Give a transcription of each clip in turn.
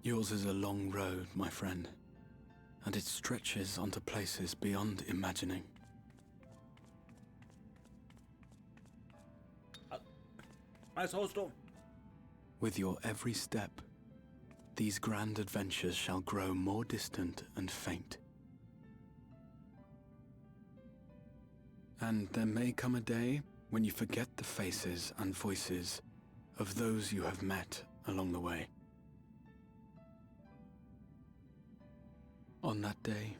Yours is a long road, my friend, and it stretches onto places beyond imagining. Nice Hallstorm. With your every step, these grand adventures shall grow more distant and faint. And there may come a day when you forget the faces and voices of those you have met along the way. On that day,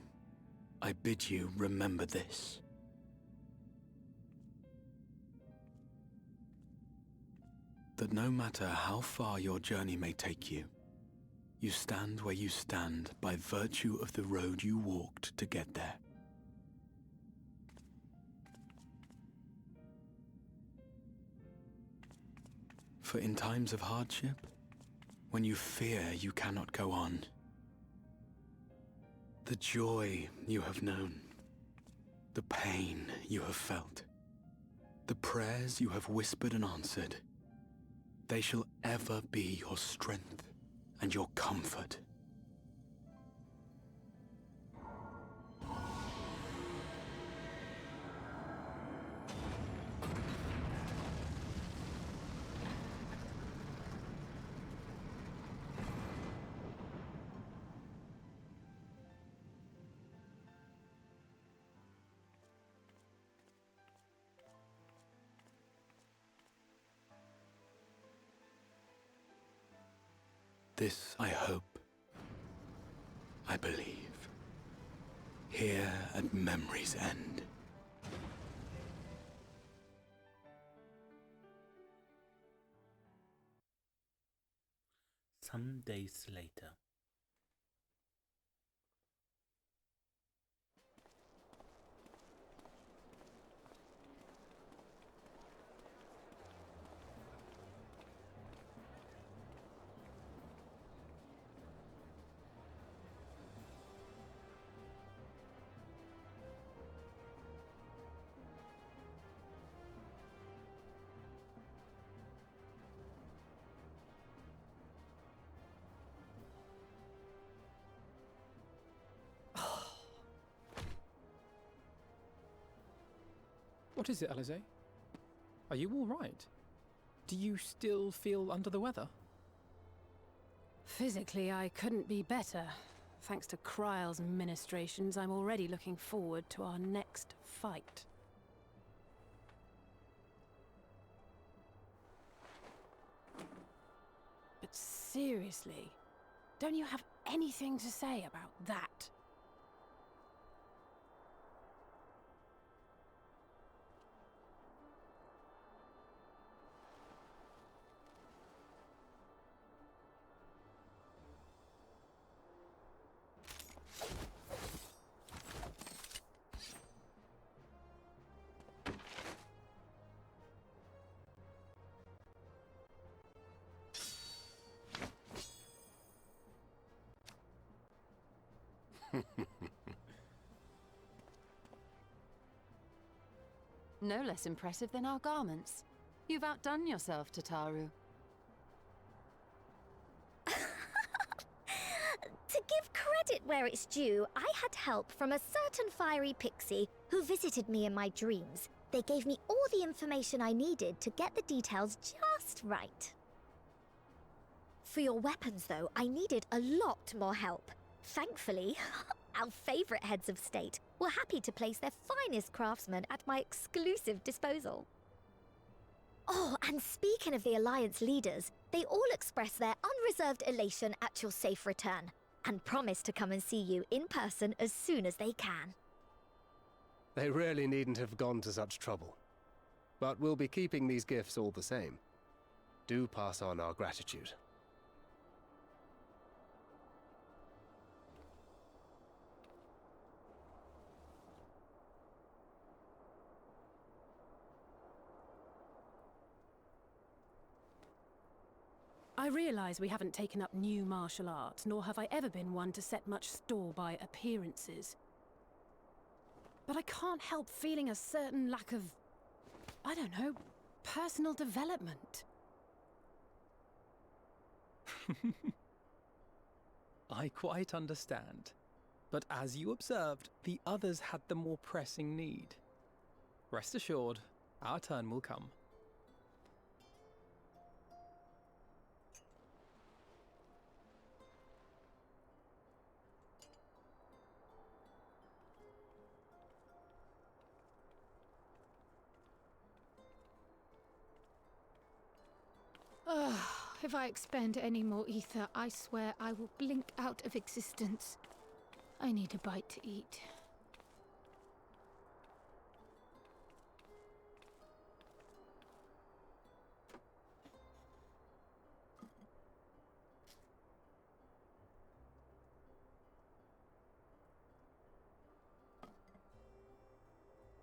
I bid you remember this. That no matter how far your journey may take you, you stand where you stand by virtue of the road you walked to get there. For in times of hardship, when you fear you cannot go on, the joy you have known, the pain you have felt, the prayers you have whispered and answered, they shall ever be your strength and your comfort. This I hope, I believe, here at memory's end. Some days later. What is it, Alize? Are you all right? Do you still feel under the weather? Physically, I couldn't be better. Thanks to Kryle's ministrations, I'm already looking forward to our next fight. But seriously, don't you have anything to say about that? No less impressive than our garments. You've outdone yourself, Tataru. To give credit where it's due, I had help from a certain fiery pixie who visited me in my dreams. They gave me all the information I needed to get the details just right. For your weapons, though, I needed a lot more help. Thankfully, our favorite heads of state were happy to place their finest craftsmen at my exclusive disposal. Oh, and speaking of the Alliance leaders, they all expressed their unreserved elation at your safe return, and promise to come and see you in person as soon as they can. They really needn't have gone to such trouble. But we'll be keeping these gifts all the same. Do pass on our gratitude. I realise we haven't taken up new martial arts, nor have I ever been one to set much store by appearances. But I can't help feeling a certain lack of, I don't know, personal development. I quite understand. But as you observed, the others had the more pressing need. Rest assured, our turn will come. If I expend any more ether, I swear I will blink out of existence. I need a bite to eat.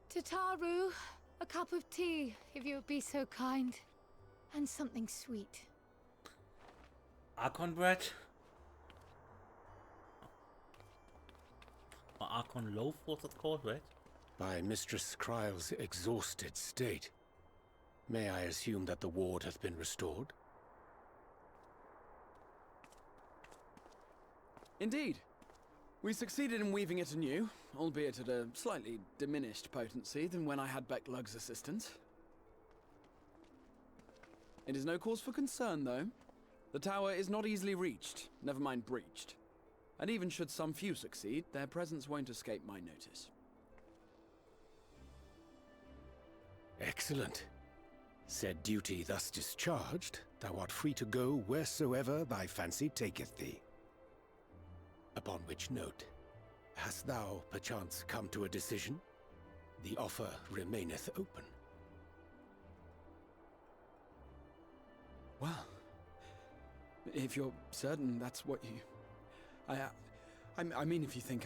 Tataru, a cup of tea, if you would be so kind. And something sweet. Archon bread? Or Archon loaf, what's it called, right? By Mistress Kryle's exhausted state, may I assume that the ward hath been restored? Indeed. We succeeded in weaving it anew, albeit at a slightly diminished potency than when I had Becklug's assistance. It is no cause for concern, though. The tower is not easily reached, never mind breached. And even should some few succeed, their presence won't escape my notice. Excellent. Said duty thus discharged, thou art free to go wheresoever thy fancy taketh thee. Upon which note, hast thou perchance come to a decision? The offer remaineth open. Well, if you're certain that's what you... I mean, if you think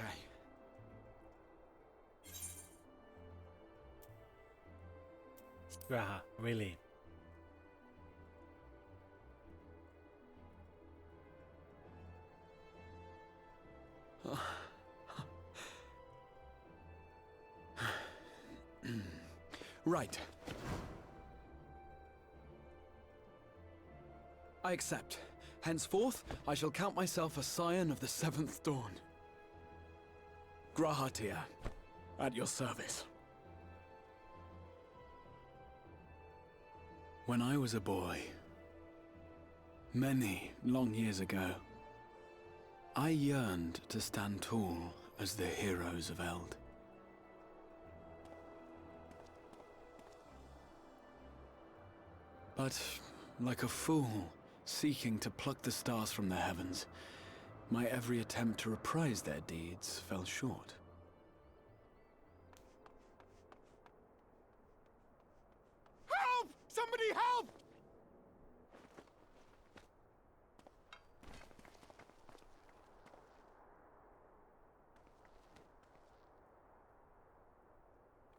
Graha, really? Right. I accept. Henceforth, I shall count myself a scion of the seventh dawn. Grahatia, at your service. When I was a boy, many long years ago, I yearned to stand tall as the heroes of Eld. But, like a fool seeking to pluck the stars from the heavens, my every attempt to reprise their deeds fell short. Help! Somebody help!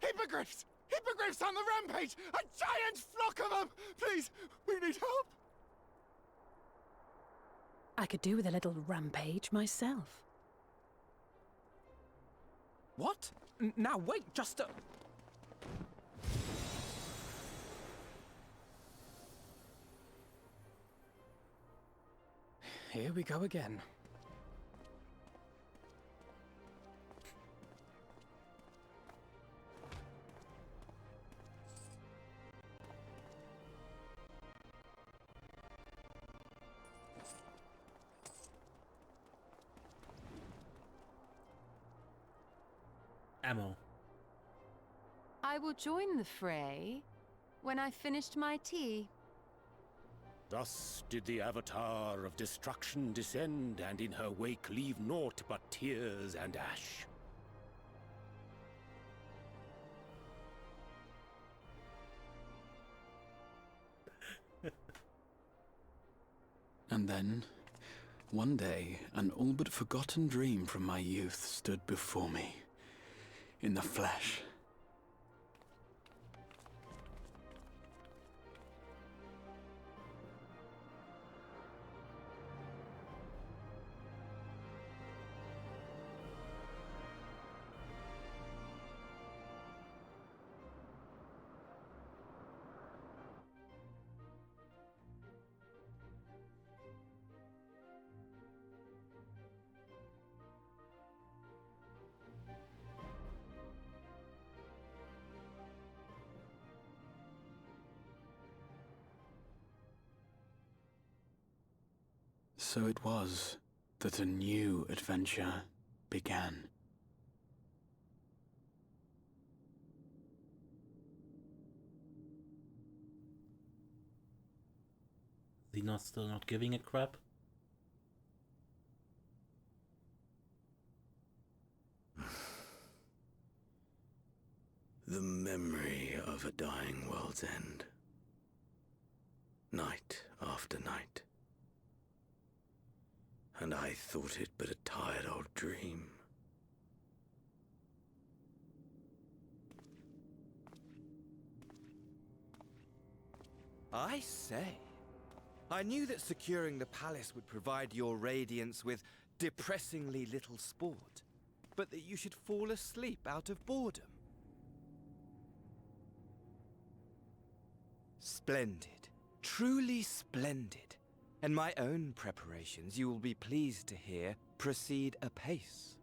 Hippogriffs! Hippogriffs on the rampage! A giant flock of them! Please, we need help! I could do with a little rampage myself. What? Now wait, just a... Here we go again. Ammo. I will join the fray when I finished my tea. Thus did the Avatar of Destruction descend, and in her wake leave naught but tears and ash. And then, one day, an all but forgotten dream from my youth stood before me, in the flesh. So it was that a new adventure began. Is he still not giving a crap? The memory of a dying world's end. Night after night. And I thought it but a tired old dream. I say, I knew that securing the palace would provide your Radiance with depressingly little sport, but that you should fall asleep out of boredom. Splendid. Truly splendid. And my own preparations, you will be pleased to hear, proceed apace.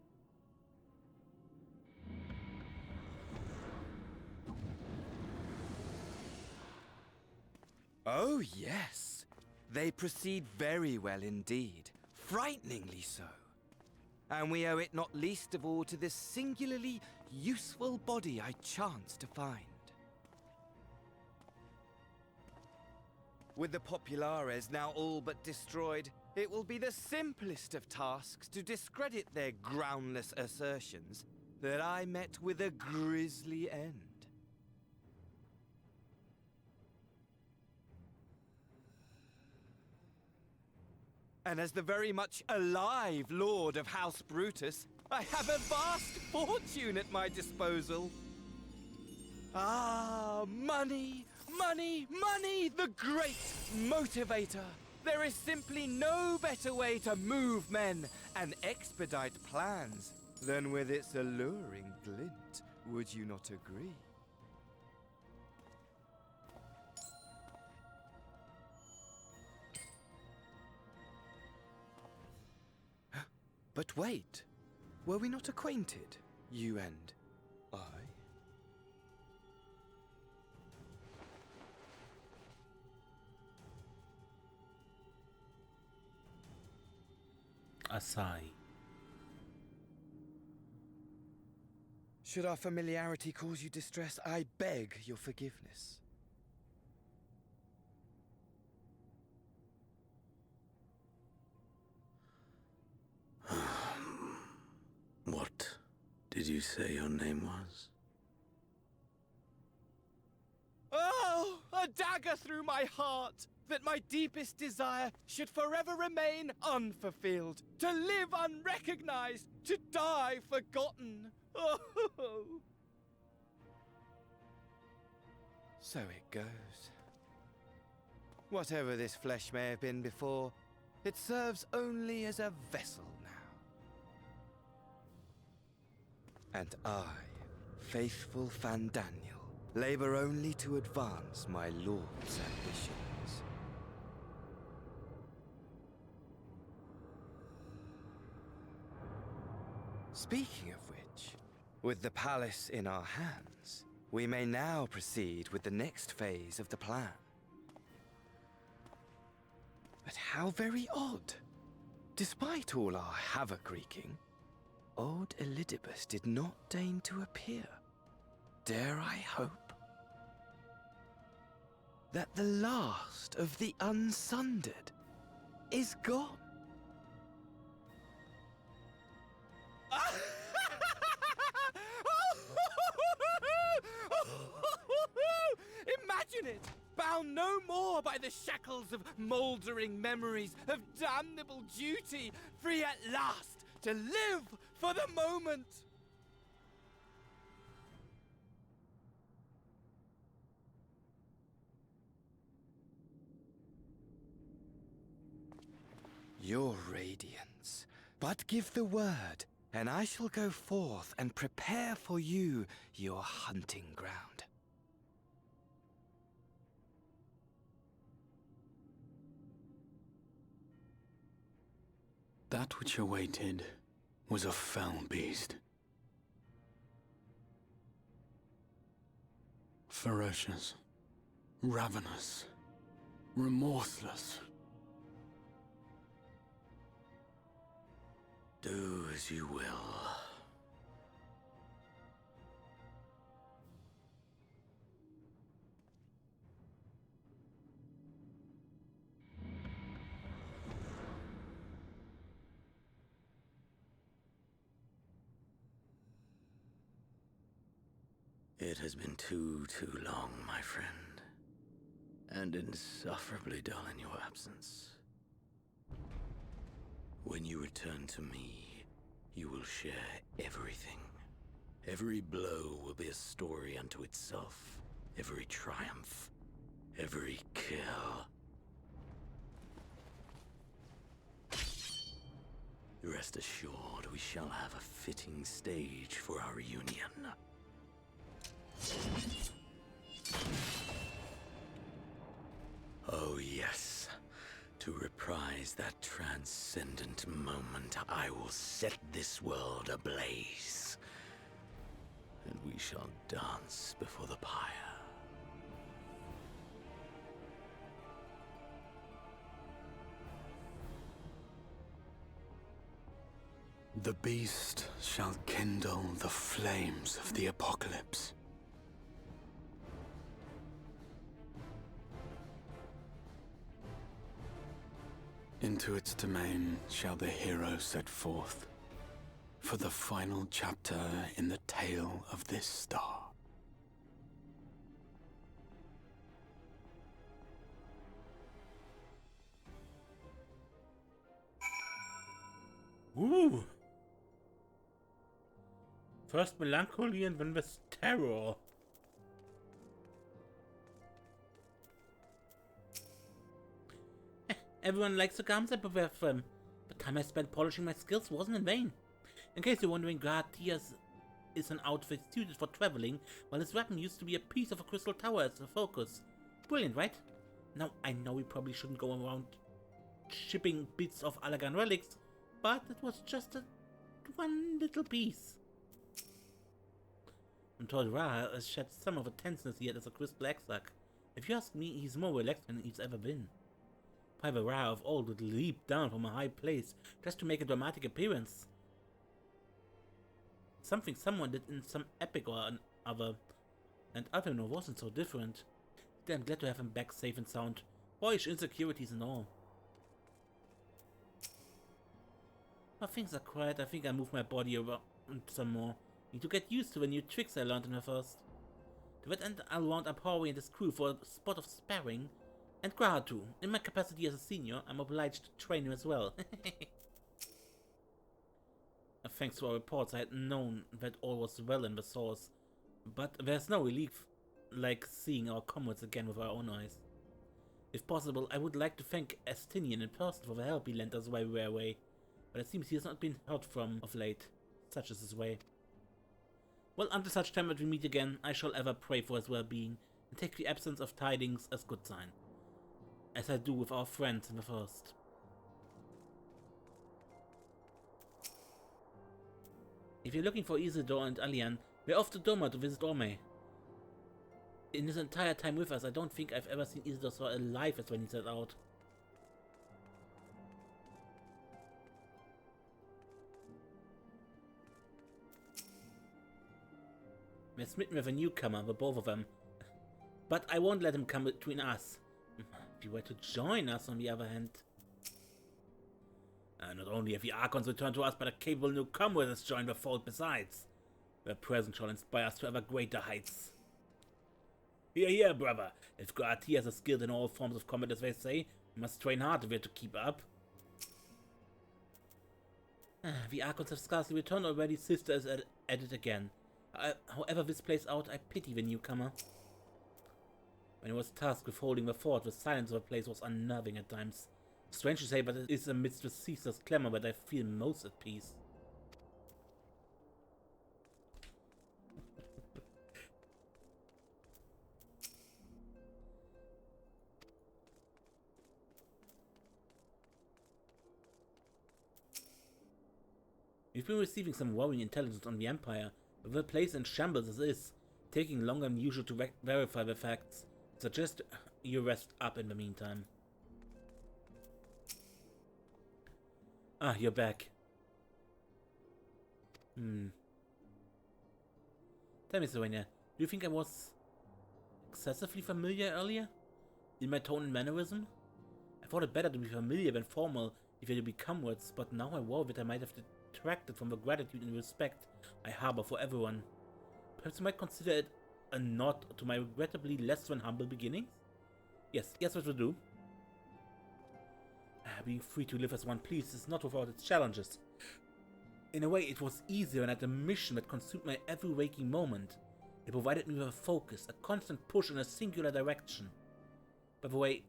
Oh, yes. They proceed very well indeed. Frighteningly so. And we owe it not least of all to this singularly useful body I chanced to find. With the Populares now all but destroyed, it will be the simplest of tasks to discredit their groundless assertions that I met with a grisly end. And as the very much alive Lord of House Brutus, I have a vast fortune at my disposal. Ah, money! Money! Money! The great motivator! There is simply no better way to move men and expedite plans than with its alluring glint. Would you not agree? But wait, were we not acquainted, you and I? A sigh. Should our familiarity cause you distress, I beg your forgiveness. What did you say your name was? Oh, a dagger through my heart! That my deepest desire should forever remain unfulfilled, to live unrecognized, to die forgotten. Oh. So it goes. Whatever this flesh may have been before, it serves only as a vessel now. And I, faithful Fandaniel, labor only to advance my lord's ambitions. Speaking of which, with the palace in our hands, we may now proceed with the next phase of the plan. But how very odd. Despite all our havoc-wreaking, old Elidibus did not deign to appear. Dare I hope that the last of the Unsundered is gone? Imagine it! Bound no more by the shackles of mouldering memories of damnable duty, free at last to live for the moment! Your radiance. But give the word, and I shall go forth and prepare for you your hunting ground. That which awaited was a fell beast. Ferocious, ravenous, remorseless. Do as you will. It has been too long, my friend, and insufferably dull in your absence. When you return to me, you will share everything. Every blow will be a story unto itself. Every triumph, every kill. Rest assured, we shall have a fitting stage for our reunion. Oh yes, to reprise that transcendent moment, I will set this world ablaze. And we shall dance before the pyre. The beast shall kindle the flames of the apocalypse. Into its domain shall the hero set forth, for the final chapter in the tale of this star. Ooh. First melancholy and then with terror. Everyone likes the garments I prepare for them. The time I spent polishing my skills wasn't in vain. In case you're wondering, Gratias is an outfit suited for traveling, while his weapon used to be a piece of a crystal tower as a focus. Brilliant, right? Now, I know we probably shouldn't go around shipping bits of Allagan relics, but it was just one little piece. I'm told Ra has shed some of the tenseness he had as a crystal exarch. If you ask me, he's more relaxed than he's ever been. Private Ra of old would leap down from a high place just to make a dramatic appearance. Something someone did in some epic or another, and Avenor wasn't so different. I'm glad to have him back safe and sound, boyish insecurities and all. Now things are quiet, I think I move my body around some more. Need to get used to the new tricks I learned in the first. To that end, I'll round up Harvey and his crew for a spot of sparring, and Graham too. In my capacity as a senior, I'm obliged to train him as well. Thanks to our reports, I had known that all was well in the source, but there's no relief like seeing our comrades again with our own eyes. If possible, I would like to thank Astinian in person for the help he lent us while we were away, but it seems he has not been heard from of late. Such is his way. Well, until such time that we meet again, I shall ever pray for his well-being, and take the absence of tidings as good sign, as I do with our friends in the first. If you're looking for Isidore and Alian, we're off to Doma to visit Orme. In his entire time with us, I don't think I've ever seen Isidore so alive as when he set out. We're smitten with a newcomer, the both of them. But I won't let him come between us. If you were to join us, on the other hand... not only have the Archons returned to us, but a capable newcomer has joined the fold besides. Their presence shall inspire us to ever greater heights. Hear, hear, brother. If Gratias is skilled in all forms of combat as they say, we must train hard if we're to keep up. The Archons have scarcely returned already, Sister is at it again. However this plays out, I pity the newcomer. When he was tasked with holding the fort, the silence of the place was unnerving at times. Strange to say, but it is amidst the ceaseless clamor that I feel most at peace. We've been receiving some worrying intelligence on the Empire. With the place in shambles as is, taking longer than usual to verify the facts. Suggest you rest up in the meantime. Ah, you're back. Tell me, Serenia, do you think I was excessively familiar earlier? In my tone and mannerism? I thought it better to be familiar than formal if you're to become words, but now I worry that I might have detracted from the gratitude and respect I harbor for everyone. Perhaps you might consider it a nod to my regrettably less than humble beginnings? Yes, what we'll do. Being free to live as one pleases is not without its challenges. In a way, it was easier when I had a mission that consumed my every waking moment. It provided me with a focus, a constant push in a singular direction. By the way,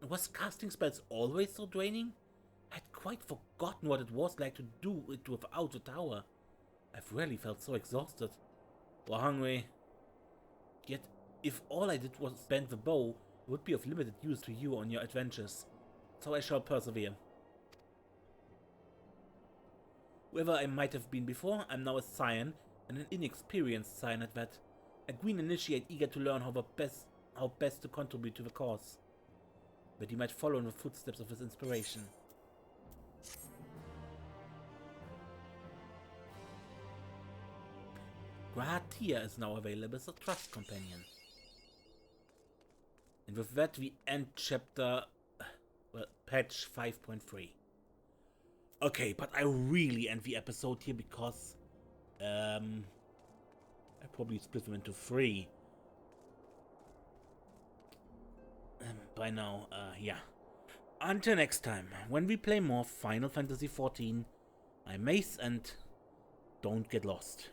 was casting spells always so draining? I had quite forgotten what it was like to do it without a tower. I've rarely felt so exhausted or hungry. Yet, if all I did was bend the bow, it would be of limited use to you on your adventures. So I shall persevere. Whoever I might have been before, I'm now a scion, and an inexperienced scion at that. A green initiate eager to learn how best to contribute to the cause. But he might follow in the footsteps of his inspiration. Gratia is now available as a trust companion. And with that we end chapter, well, patch 5.3. Okay, but I really end the episode here because I probably split them into 3 by now. Yeah. Until next time, when we play more Final Fantasy XIV, I'm Mace and don't get lost.